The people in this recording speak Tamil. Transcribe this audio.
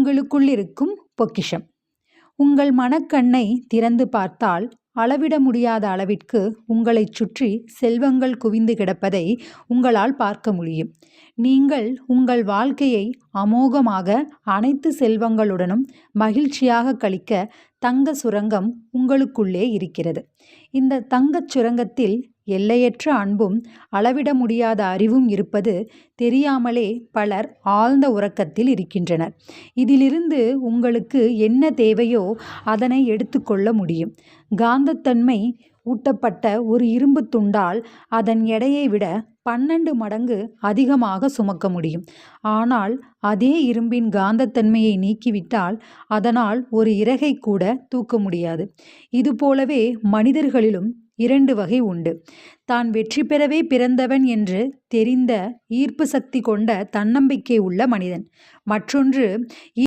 உங்களுக்குள் இருக்கும் பொக்கிஷம். உங்கள் மனக்கண்ணை திறந்து பார்த்தால் அளவிட முடியாத அளவிற்கு உங்களைச் சுற்றி செல்வங்கள் குவிந்து கிடப்பதை உங்களால் பார்க்க முடியும். நீங்கள் உங்கள் வாழ்க்கையை அமோகமாக அனைத்து செல்வங்களுடனும் மகிழ்ச்சியாக கழிக்க தங்க சுரங்கம் உங்களுக்குள்ளே இருக்கிறது. இந்த தங்கச் சுரங்கத்தில் எல்லையற்ற அன்பும் அளவிட முடியாத அறிவும் இருப்பது தெரியாமலே பலர் ஆழ்ந்த உறக்கத்தில் இருக்கின்றனர். இதிலிருந்து உங்களுக்கு என்ன தேவையோ அதனை எடுத்துக்கொள்ள முடியும். காந்தத்தன்மை ஊட்டப்பட்ட ஒரு இரும்பு துண்டால் அதன் எடையை விட 12 மடங்கு அதிகமாக சுமக்க முடியும். ஆனால் அதே இரும்பின் காந்தத்தன்மையை நீக்கிவிட்டால் அதனால் ஒரு இறகை கூட தூக்க முடியாது. இதுபோலவே மனிதர்களிலும் 2 வகை உண்டு. தான் வெற்றி பெறவே பிறந்தவன் என்று தெரிந்த ஈர்ப்பு சக்தி கொண்ட தன்னம்பிக்கை உள்ள மனிதன். மற்றொன்று